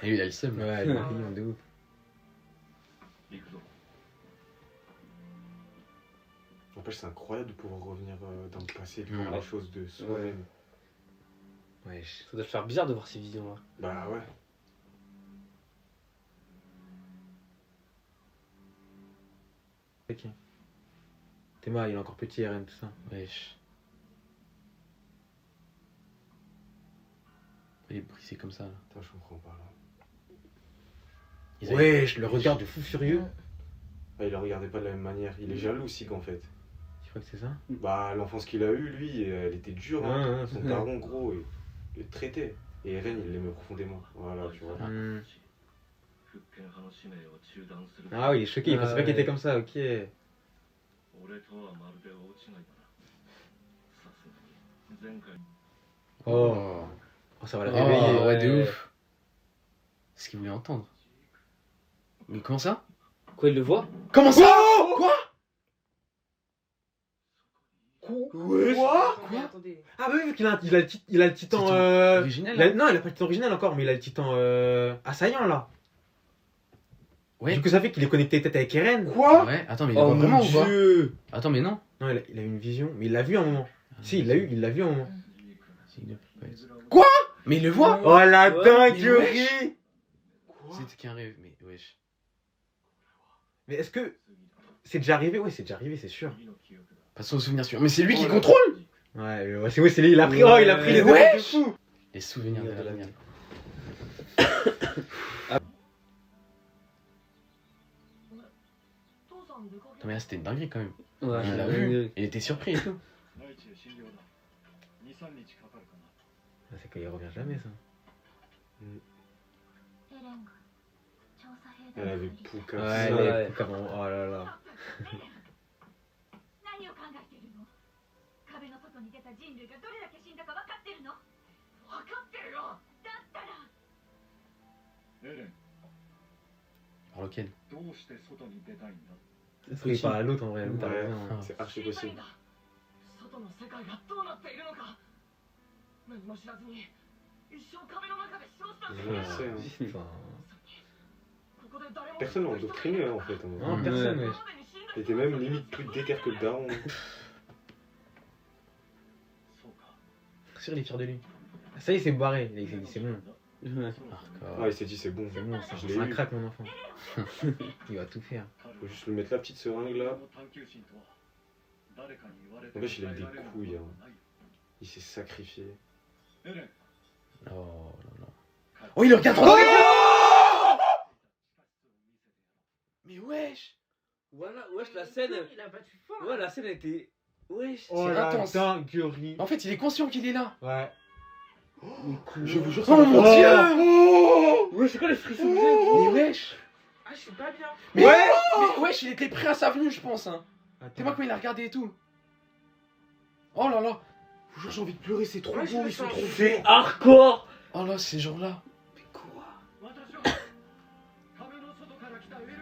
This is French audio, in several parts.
Et lui, il a le seum. Ouais, il est mignon de ouf. N'empêche, c'est incroyable de pouvoir revenir dans le passé et de Ouais. voir les choses de soi-même. Wesh. Ça doit te faire bizarre de voir ces visions-là. Bah ouais. Ok. Théma, il est encore petit, Eren, tout ça. Wesh. Il est brisé comme ça là. Putain, je comprends pas là. Ils avaient- Wesh, le regard de fou furieux. Ah, il le regardait pas de la même manière. Il est jaloux aussi qu'en fait. Tu crois que c'est ça? Bah, l'enfance qu'il a eue, lui, elle était dure. Hein. Ouais, Son daron, gros, il le traitait. Et Eren, il l'aimait profondément. Voilà, tu vois. Hmm. Ah oui, il est choqué, il pensait pas qu'il était comme ça, ok. Oh, oh ça va la Oh, réveiller. ouais, de ouf. C'est ce qu'il voulait entendre. Mais comment ça? Quoi, il le voit? Comment ça? Quoi? Wesh. Quoi? Ah bah oui, vu qu'il a, il a le titan... Titan originel, là? Non, il a pas le titan original encore, mais il a le titan assaillant là. Ouais. Du coup, ça fait qu'il est connecté peut-être avec Eren. Quoi? Ouais, attends, mais il le Oh voit vraiment mon ou pas? dieu. Attends, mais non. Non, il a eu une vision, mais il l'a vu à un moment. Si, il l'a vu à un moment. Il ne peut pas être- Quoi? Mais il le voit? Oh la Ouais, dinguerie. C'était qu'un rêve, mais wesh. Mais est-ce que c'est déjà arrivé? Ouais, c'est déjà arrivé, c'est sûr. Pas son souvenir sûr. Mais c'est lui qui contrôle? Ouais, c'est lui, il a pris, oh, il a pris les Ouais. devants de fou. Les souvenirs de l'avenir. Attends, mais là, c'était une dinguerie quand même. Ouais, Il l'a vu. Il était surpris et tout. Ah, c'est qu'il revient jamais, ça. Elle avait Pouka. Ouais, ça. les Pouka, oh là là. 何を考えてるの？壁の外に出た人類がどれだけ死んだか分かってるの？分かってるよ。だったら。エレン、 Alors lequel? どうして外に出たいんだ？ Est-ce qu'il parle à l'autre en vrai? L'autre a Ouais, raison, hein. c'est archi possible. 外の世界がどうなっているのか何も知らずに一生壁の中で過ごしたんだ Je le sais, hein. Enfin, Personne l'a endoctriné hein, en fait. Hein. non, personne, wesh. Il était même limite plus déter que le daron. Sûr, il est fier de lui. Ça y est, c'est barré. Il s'est dit, c'est bon. Ah, il s'est dit c'est bon. C'est bon, ça. Je l'ai C'est un eu. crack, mon enfant. Il va tout faire. Faut juste lui mettre la petite seringue là. En fait, il a eu des couilles. Hein. Il s'est sacrifié. Oh là là. Oh, il le regarde trop. Mais wesh. Voilà, wesh, la scène. Il a battu fort. Ouais, la scène elle était. Wesh. Oh C'est la intense. dinguerie. En fait, il est conscient qu'il est là. Ouais. Je vous jure, Oh ça mon mon dieu. Ouais, c'est quoi les frissons que Mais wesh. Ah, je suis pas bien. Mais mais wesh, il était prêt à sa venue, je pense. Hein. Attends. T'es moi quand il a regardé et tout. Oh là là. Je vous jure, j'ai envie de pleurer, c'est trop Ouais, je beau, le ils sont sens. trop C'est beaux. hardcore. Oh là, ces gens-là. Mais quoi?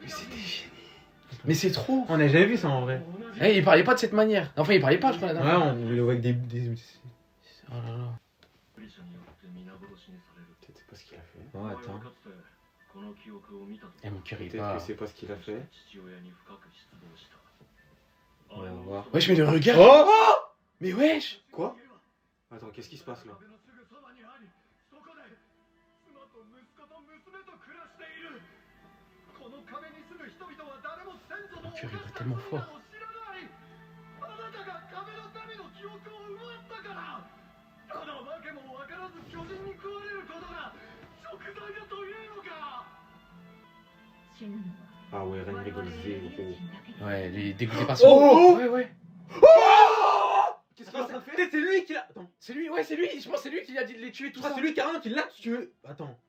Mais c'était génial. Mais c'est trop. On a jamais vu ça en vrai. Eh, il parlait pas de cette manière. Enfin, il parlait pas, je crois, la Ouais, dernière fois. on le voit avec des... Oh là là. Peut-être c'est pas ce qu'il a fait. Oh, attends. Eh, mon cœur, il Peut-être bat. que c'est pas ce qu'il a fait. On va voir. Wesh, mais le regard. Oh. Mais wesh. Quoi? Attends, qu'est-ce qui se passe là? Mon cœur, il bat tellement fort. Ah ouais, Ren rigole zéro. Ouais, il est dégoûté par son. Oh. Ouais, ouais. Qu'est-ce qu'il est en train de faire? C'est lui qui l'a... Attends. C'est lui, ouais, c'est lui. Je pense que c'est lui qui lui a dit de les tuer, tout Tout ça, ça. c'est lui carrément qui l'a tué. Attends.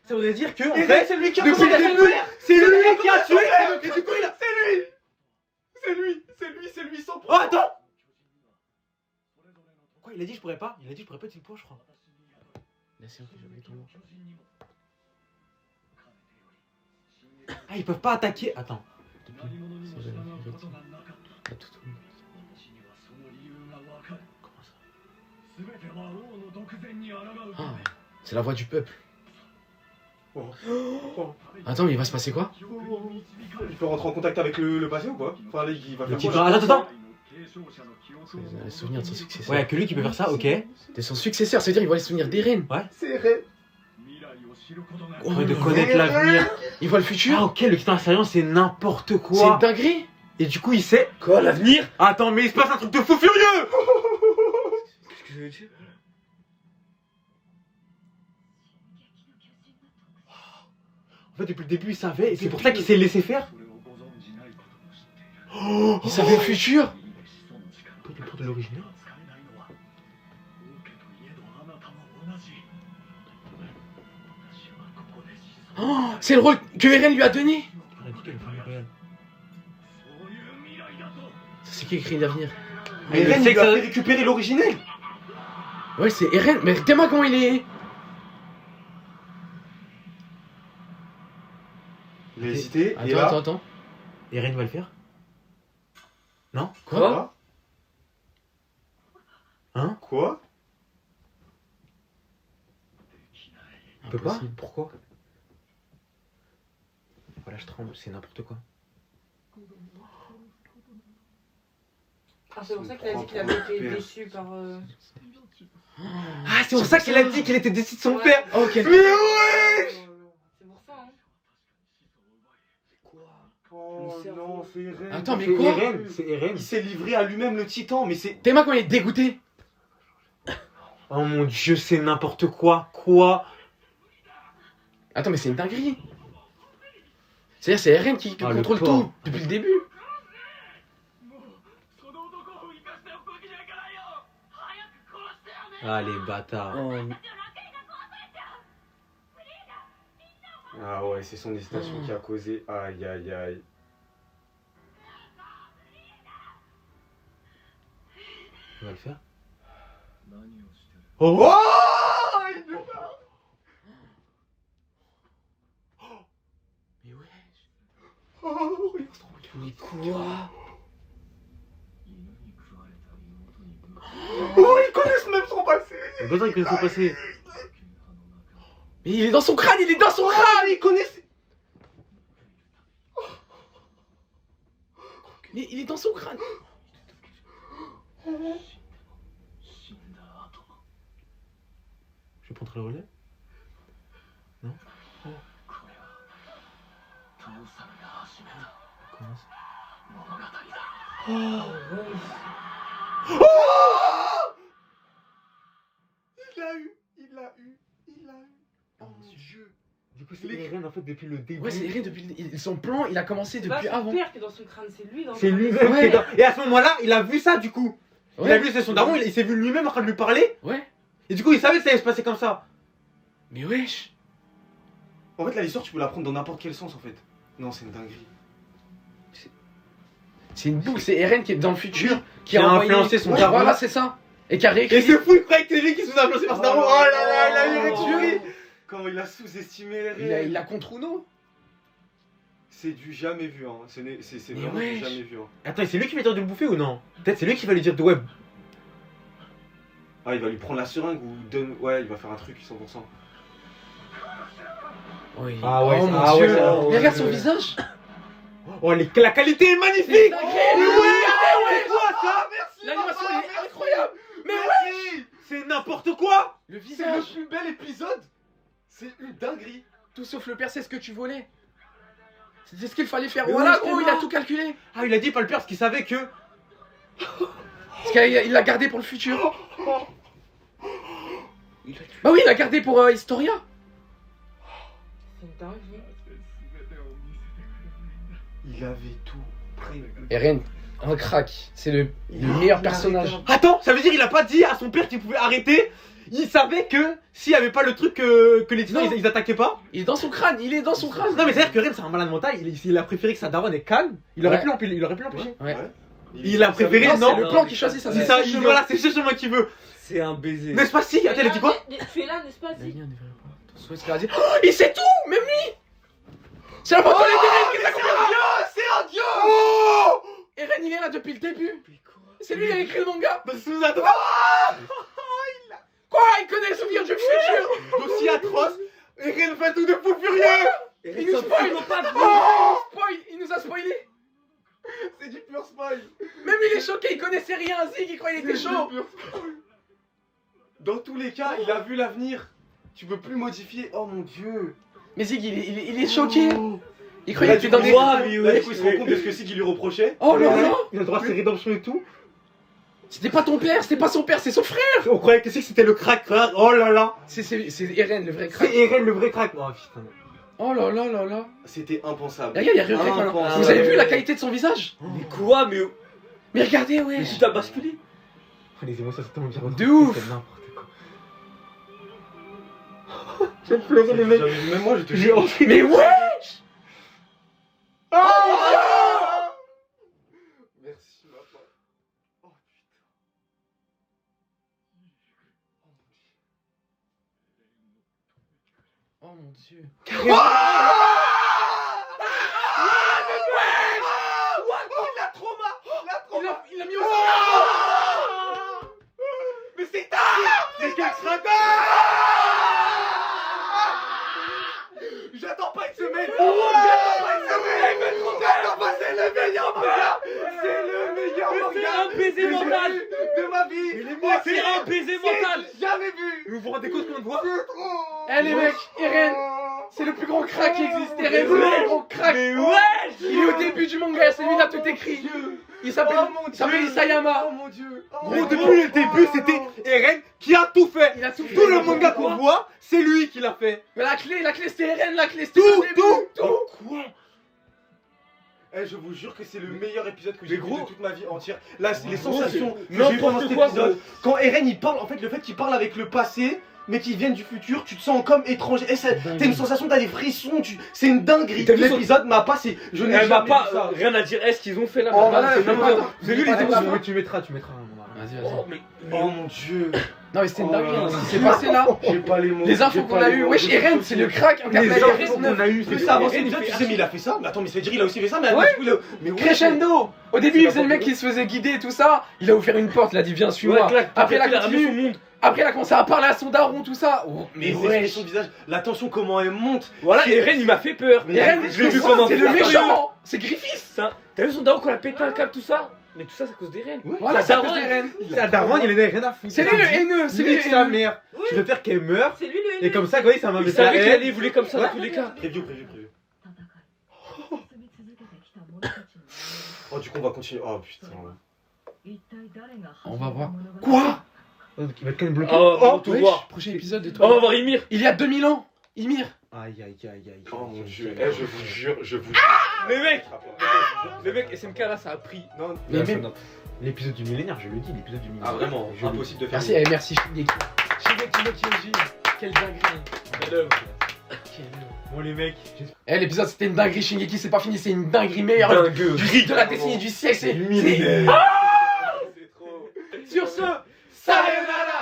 Ça voudrait dire que, en fait, c'est lui qui a depuis le début, c'est lui qui a tué. Et du coup, il a. C'est lui sans Oh, attends. Quoi, il a dit je pourrais pas? Il a dit je pourrais pas être une poche, je crois. Là, c'est ok, j'ai oublié ton nom. Ah, ils peuvent pas attaquer. Attends. C'est jamais fait, Reti. Pas tout le monde. Comment ça? Ah, c'est la voix du peuple. Oh. Attends, mais il va se passer quoi? Il peut rentrer en contact avec le passé ou pas? Enfin, là, il va Le faire petit quoi? attends. C'est les souvenirs de son successeur. Ouais, y'a que lui qui peut faire ça, ok. De son successeur, c'est-à-dire il voit les souvenirs d'Eren. C'est Eren. Oh, Ouais, de le connaître vrai. l'avenir. Il voit le Ah, futur. ok, le titan assaillant, c'est n'importe C'est une quoi. dinguerie. Et du coup, il sait. Quoi, l'avenir? Attends, mais il se passe un truc de fou furieux! Qu'est-ce que je veux dire? En fait, depuis le début, il savait, et c'est pour ça qu'il s'est laissé faire. Il savait le futur. Toi, tu prends de l'original? Oh, c'est le rôle que Eren lui a donné. On a dit qu'elle est réelle. Ça, c'est qui écrit l'avenir? Mais Eren, il sait il que lui a ça- fait récupérer l'originel. Ouais, c'est Eren. Mais regarde-moi comment il est. Il a hésité, et là... Attends. Eren va le faire? Non? Quoi? Hein? Quoi? Il peut pas? Impossible. Pourquoi? Voilà, je tremble, c'est n'importe quoi. Ah, c'est pour ça qu'il a dit qu'il avait été déçu par. Ah, c'est pour ça qu'il a dit qu'il était déçu de son Ouais. père! Ok. Mais ouais! C'est pour ça, hein. Oh Le cerveau. non, c'est Eren. Attends, mais C'est quoi? Eren, c'est Eren. Il s'est livré à lui-même le titan, mais c'est... T'es moi quand il est dégoûté. Oh mon dieu, c'est n'importe quoi. Quoi? Attends, mais c'est une dinguerie. C'est-à-dire, c'est Eren qui Ah, le contrôle porc. tout depuis le début. Ah, les bâtards. Oh, mais- Ah ouais, c'est son hésitation qui a causé... Aïe, aïe, aïe. Il va le faire? Oh, il peut pas. Mais ouais. Oh, regarde ce truc. Mais quoi? Oh, ils connaissent même son passé. Il besoin qu'il connaisse son passé. Mais il est dans son crâne, il est dans son crâne. Ah, ils connaissent... Mais il est dans son crâne. Je vais prendre le relais? Non? Comment ça? Il l'a eu, il l'a eu, il l'a eu. Oh mon dieu. Du coup, c'est Eren en fait depuis le début. Ouais, c'est Eren depuis son plan, il a commencé C'est pas depuis son avant. père qui est dans son crâne, c'est lui dans C'est son crâne. lui-même Ouais. qui est dans- Et à ce moment-là, il a vu ça du coup. Il a Ouais. vu, c'est son daron, il s'est vu lui-même en train de lui parler. Ouais. Et du coup, il savait que ça allait se passer comme ça. Mais wesh. En fait, là, l'histoire, tu peux la prendre dans n'importe quel sens, en fait. Non, c'est une dinguerie. C'est une boucle, c'est Eren qui est dans le futur, Qui a influencé son daron. Voilà, c'est ça. Et qui a réécrit. Et c'est fou, il croyait que c'est lui qui se faisait influencer par son daron. Oh là là, il a eu récupéré. Comment il a sous-estimé Eren. Il a contre Uno. C'est du jamais vu, hein. C'est Mais vraiment wesh. du jamais vu, hein. Attends, c'est lui qui va dire de le bouffer ou non? Peut-être c'est lui qui va lui dire de web. Ah, il va lui prendre la seringue ou donne... Ouais, il va faire un truc 100%. Oui. Ah ouais, oh mon ah ouais, dieu. ça- Mais regarde son visage. Oh, la qualité est magnifique. C'est Mais dingue. c'est quoi ça? L'animation elle est incroyable. Mais Merci. C'est n'importe quoi. Le C'est visage. le plus bel épisode. C'est une dinguerie. Tout sauf le père, c'est ce que tu voulais. C'est ce qu'il fallait faire. Mais Voilà, oui, gros, il justement. a tout calculé. Ah, il a dit pas le père parce qu'il savait que. Parce qu'il l'a gardé pour le futur. Bah oui, il l'a gardé pour Historia. C'est une dinguerie. Il avait tout prévu. Eren, un crack. C'est le meilleur personnage. Attends, ça veut dire qu'il a pas dit à son père qu'il pouvait arrêter. Il savait que s'il y avait pas le truc que les titans Non. ils attaquaient pas. Il est dans son crâne, il est dans son crâne. Non mais c'est à dire que Ren c'est un malade mental. Il a préféré que sa daronne est calme. Il aurait Ouais. pu l'empêcher. Il aurait pu l'empêcher. Ouais. Il a préféré, Non, non, c'est le plan qui choisit ça. C'est ça. Voilà, c'est ce chemin qu'il veut. C'est un baiser. N'est-ce pas si? Attends, il a dit quoi? Tu es là, n'est-ce pas si? Oh, il sait tout, même lui. C'est la photo d'Eren qui t'a compris. C'est un dieu. Oh. Eren, il est là depuis le début. C'est lui qui a écrit le manga. Bah, sous un doigt. atroce. Eren fait tout de fou furieux. Il nous spoil. Il nous a spoilé. C'est du pur spoil. Même il est choqué, il connaissait rien. Zig, il croyait qu'il était chaud. Dans tous les cas, il a vu l'avenir. Tu peux plus modifier. Oh mon dieu. Mais Zig, il est choqué. Il Là, croyait que du t'étais dans coup, des... là, du coup, il se rend compte de ce que Sig il lui reprochait. Oh là là. Il a le droit à ses rédemptions et tout. C'était pas ton père, c'était pas son père, c'est son frère. On croyait que c'était le crack, frère. Oh là là. C'est Eren, le vrai crack. C'est Eren le vrai crack. Oh putain. Oh là là là là. C'était impensable. Regarde, il y a regret maintenant. Impensable. Vous avez vu la qualité de son visage? Mais quoi? Mais regardez, ouais. Mais tout a basculé. Les émotions, c'est tellement bien. De ouf. C'est n'importe quoi. J'ai pleuré les mecs. Même moi, je te J'ai jure. envie. Mais ouais. Oh Merci, ma part. Oh putain. Oh mon dieu. Il a mis au Mais c'est tard. C'est quel sera J'attends pas une semaine. J'attends pas une semaine. J'attends pas, c'est le meilleur manga. C'est le meilleur manga. C'est un baiser que j'ai mental. vu de ma vie. C'est un baiser mental. J'ai jamais vu. Vous vous rendez compte qu'on voit? C'est trop. Eh les mecs, Eren, c'est le plus grand crack qui existe. Eren, c'est le plus grand crack. Mais ouais. Il est au début du manga, c'est lui qui a tout écrit. Il s'appelle Isayama. Oh mon dieu. Gros, Depuis le début, c'était Eren qui a tout fait. Il a tout fait. Tout le manga qu'on voit, c'est lui qui l'a fait. Mais la clé c'était Eren, la clé c'était Tout, le début. tout. Quoi? Eh, je vous jure que c'est le meilleur épisode que j'ai vu gros. de toute ma vie entière. Là, les sensations que j'ai eues n'importe pendant cet quoi, épisode. Quand Eren il parle, en fait, le fait qu'il parle avec le passé, mais qu'il vienne du futur, tu te sens comme étranger. Eh, t'as une sensation, t'as des frissons, c'est une dinguerie. T'as vu L'épisode m'a passé. Je n'ai Elle m'a jamais pas vu ça. rien à dire. Est-ce qu'ils ont fait là? Oh, maintenant? voilà, C'est attends, n'importe- attends. Vous avez vu les Attends, émotions? Tu mettras. Vas-y, Oh, mais Oh mon dieu. Non mais c'était une Oh dinguerie, là là. ce qui s'est passé là. J'ai pas les mots. Les infos j'ai qu'on pas a les eues, mots. wesh, Eren, c'est le crack incarné Les par infos qu'on a eues, Plus c'est ça avance Eren, l'épisode, il tu fait sais, mais il a fait ça. Mais attends, mais ça veut dire il a aussi fait ça, mais Ouais. mais ouais. Crescendo. Au début, il faisait le mec qui se faisait guider et tout ça. Il a ouvert une porte, il a dit viens suis-moi. Après, il a ramené son continué. monde. Après, il a commencé à parler à son daron, tout ça. Oh, Mais mais ouais, wesh. son visage, la tension, comment elle monte. Voilà, C'est- Eren il m'a fait peur. Mais Eren, je l'ai vu comme un c'est le fou. méchant. C'est Griffiths. Ça, t'as vu son daron qu'on a pété un câble, tout ça? Mais tout ça, c'est à cause d'Eren. Voilà, La c'est à cause daronne. d'Eren. La daronne, il en a rien à foutre. C'est lui le haineux, c'est lui Nique le sa haineux. mère. Je veux faire qu'elle meure. C'est lui le Et comme ça, quand ça m'a Il mis ça savait la qu'il haine. allait évoluer comme ça dans tous les cas. Prévu. 戦い進み続けてきた者たちの Oh, du coup, on va continuer. Oh putain. 一体誰が On va voir. 物語 Quoi? Il va être quand même bloqué. Oh, on va tout Wesh, voir. prochain épisode de Oh, on va toi. voir Ymir. Il y a 2000 ans. Ymir. Aïe aïe aïe aïe. Oh mon dieu. Eh, je vous jure, je vous Mais mec, le mec SMK là, ça a pris. Non, Mais même- L'épisode du millénaire, je le dis, l'épisode du millénaire. ah vraiment, Je le dis. impossible de faire. Merci, merci Shingeki. Shingeki no Kyojin. Quelle dinguerie. Quelle œuvre. Quelle œuvre. Bon les mecs, Eh, l'épisode c'était une dinguerie. Shingeki, c'est pas fini, c'est une dinguerie meilleure. Dingue. De la décennie du siècle, c'est. millénaire. C'est trop. Sur ce, sayonara.